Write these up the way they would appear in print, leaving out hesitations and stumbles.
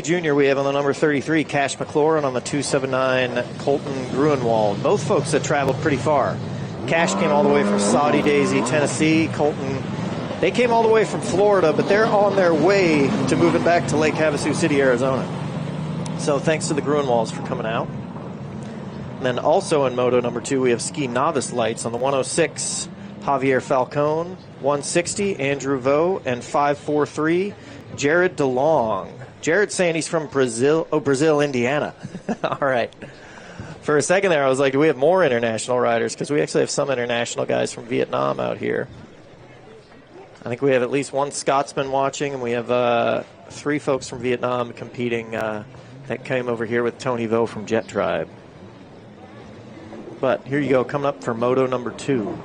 Junior, we have on the number 33, Cash McLaurin, on the 279, Colton Gruenwald. Both folks that traveled pretty far. Cash came all the way from Saudi Daisy, Tennessee. Colton, they came all the way from Florida, but they're on their way to moving back to Lake Havasu City, Arizona. So thanks to the Gruenwalds for coming out. And then also in Moto number 2, we have Ski Novice Lights on the 106, Javier Falcone, 160, Andrew Vo, and 543, Jared DeLong. Jared's saying he's from Brazil, Indiana. All right. For a second there, I was like, do we have more international riders? Because we actually have some international guys from Vietnam out here. I think we have at least one Scotsman watching, and we have 3 folks from Vietnam competing that came over here with Tony Vo from Jet Tribe. But here you go, coming up for Moto number 2.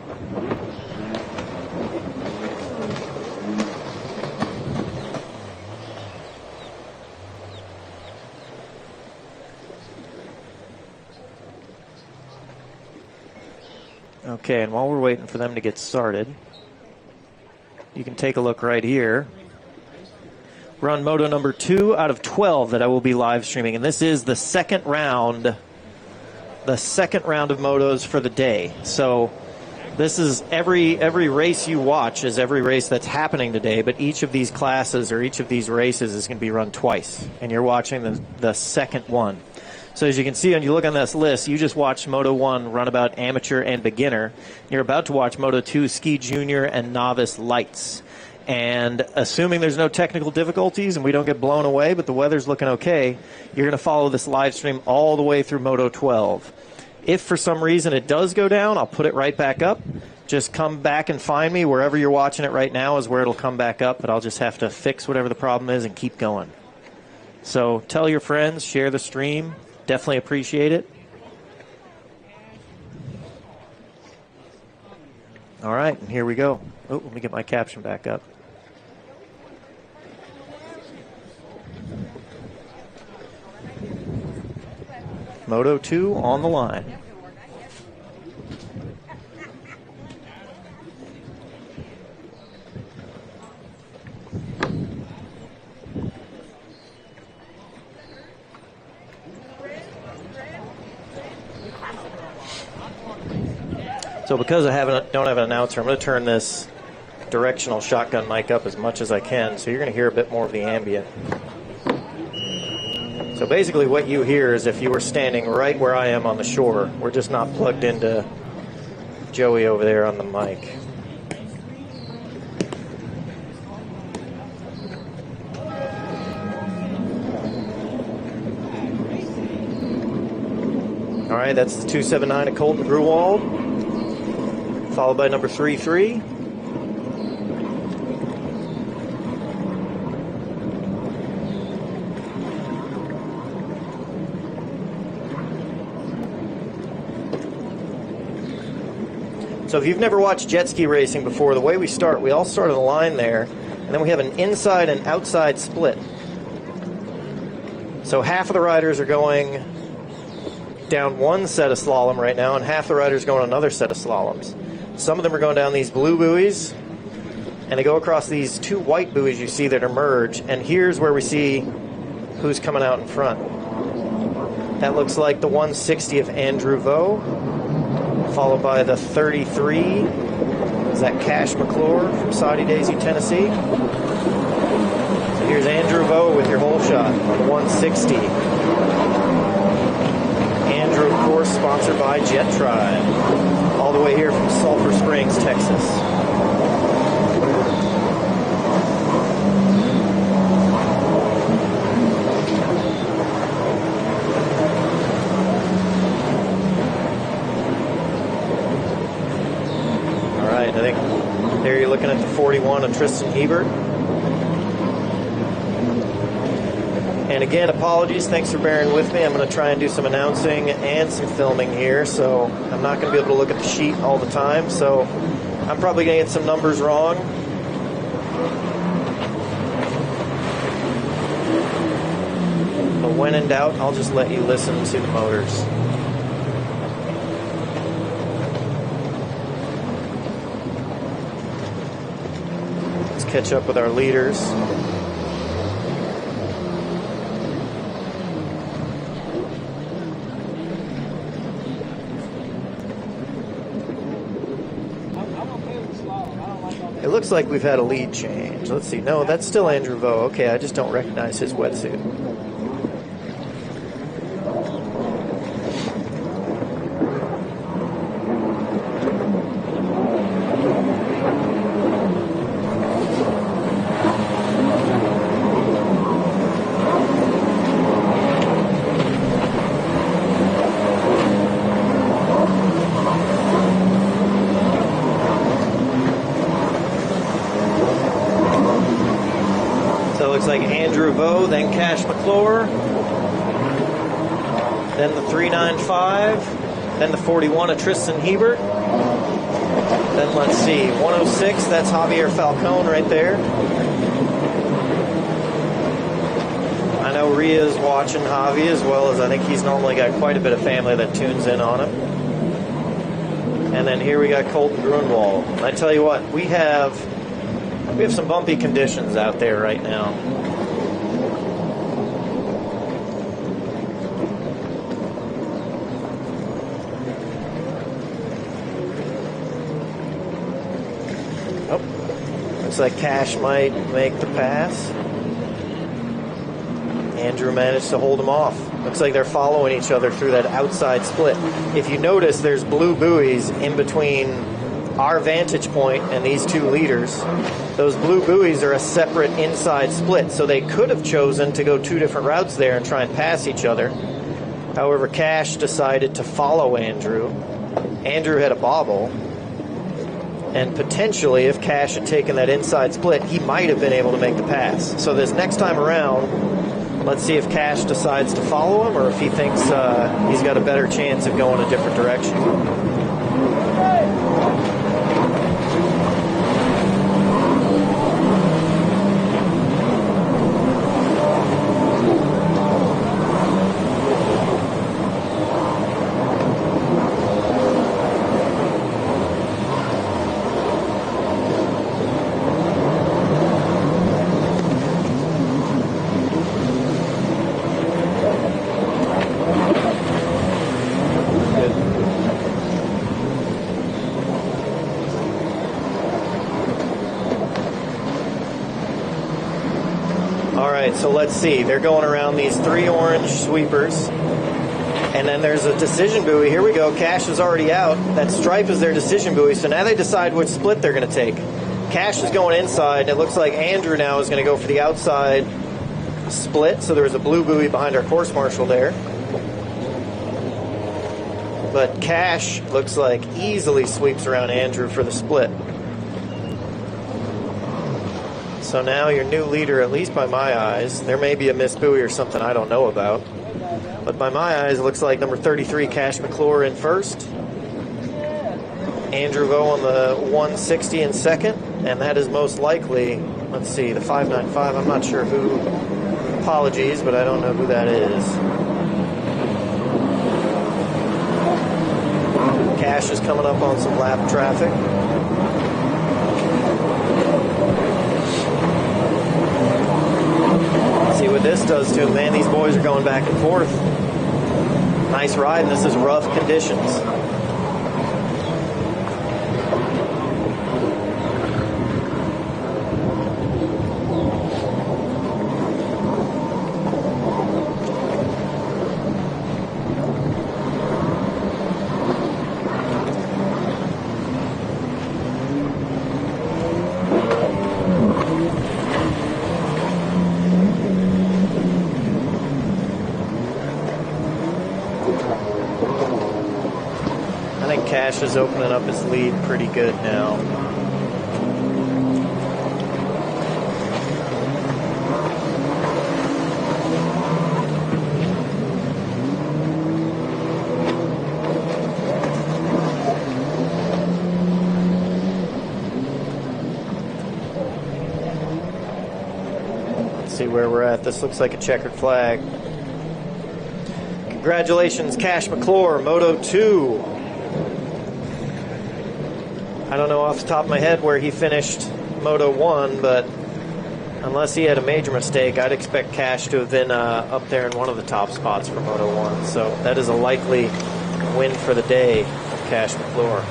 Okay, and while we're waiting for them to get started, you can take a look right here. We're on Moto number 2 out of 12 that I will be live streaming, and this is the second round of motos for the day. So this is every race you watch is every race that's happening today, but each of these classes or each of these races is going to be run twice, and you're watching the second one. So as you can see, when you look on this list, you just watched Moto 1 Runabout Amateur and Beginner. You're about to watch Moto 2 Ski Junior and Novice Lights. And assuming there's no technical difficulties and we don't get blown away, but the weather's looking okay, you're going to follow this live stream all the way through Moto 12. If for some reason it does go down, I'll put it right back up. Just come back and find me. Wherever you're watching it right now is where it'll come back up, but I'll just have to fix whatever the problem is and keep going. So tell your friends, share the stream. Definitely appreciate it. All right, and here we go. Oh, let me get my caption back up. Moto 2 on the line. So because I don't have an announcer, I'm going to turn this directional shotgun mic up as much as I can, so you're going to hear a bit more of the ambient. So basically what you hear is if you were standing right where I am on the shore. We're just not plugged into Joey over there on the mic. All right, that's the 279 at Colton Gruenwald, followed by number 33. So if you've never watched jet ski racing before, the way we start, we all start on the line there, and then we have an inside and outside split. So half of the riders are going down one set of slalom right now, and half the riders going another set of slaloms. Some of them are going down these blue buoys, and they go across these 2 white buoys you see that are merged, and here's where we see who's coming out in front. That looks like the 160 of Andrew Vo, followed by the 33. Is that Cash McLaurin from Saudi Daisy, Tennessee? So here's Andrew Vo with your whole shot on the 160. Andrew, of course, sponsored by Jet Tribe, all the way here from Sulphur Springs, Texas. All right, I think there you're looking at the 41 of Tristan Hebert. And again, apologies. Thanks for bearing with me. I'm going to try and do some announcing and some filming here, so I'm not going to be able to look at the sheet all the time. So I'm probably going to get some numbers wrong. But when in doubt, I'll just let you listen to the motors. Let's catch up with our leaders. looks like we've had a lead change. Let's see. No, that's still Andrew Vo. Okay, I just don't recognize his wetsuit. Looks like Andrew Vo, then Cash McClure, then the 395, then the 41 of Tristan Hebert, then let's see, 106, that's Javier Falcone right there. I know Ria's watching Javi as well, as I think he's normally got quite a bit of family that tunes in on him. And then here we got Colton Grunwald. I tell you what, we have some bumpy conditions out there right now. Oh, looks like Cash might make the pass. Andrew managed to hold him off. Looks like they're following each other through that outside split. If you notice, there's blue buoys in between our vantage point and these two leaders. Those blue buoys are a separate inside split, so they could have chosen to go two different routes there and try and pass each other. However, Cash decided to follow Andrew. Andrew had a bobble, and potentially if Cash had taken that inside split, he might have been able to make the pass. So this next time around, let's see if Cash decides to follow him or if he thinks he's got a better chance of going a different direction. So let's see. They're going around these three orange sweepers. And then there's a decision buoy. Here we go. Cash is already out. That stripe is their decision buoy. So now they decide which split they're going to take. Cash is going inside. It looks like Andrew now is going to go for the outside split. So there's a blue buoy behind our course marshal there. But Cash looks like easily sweeps around Andrew for the split. So now your new leader, at least by my eyes, there may be a missed buoy or something I don't know about. But by my eyes, it looks like number 33, Cash McClure, in first. Andrew Vo on the 160 in second. And that is most likely, let's see, the 595. I'm not sure who. Apologies, but I don't know who that is. Cash is coming up on some lap traffic. See what this does to him, man. These boys are going back and forth. Nice ride, and this is rough conditions. Cash is opening up his lead pretty good now. Let's see where we're at. This looks like a checkered flag. Congratulations, Cash McClure, Moto 2. I don't know off the top of my head where he finished Moto 1, but unless he had a major mistake, I'd expect Cash to have been up there in one of the top spots for Moto 1. So that is a likely win for the day of Cash McClure.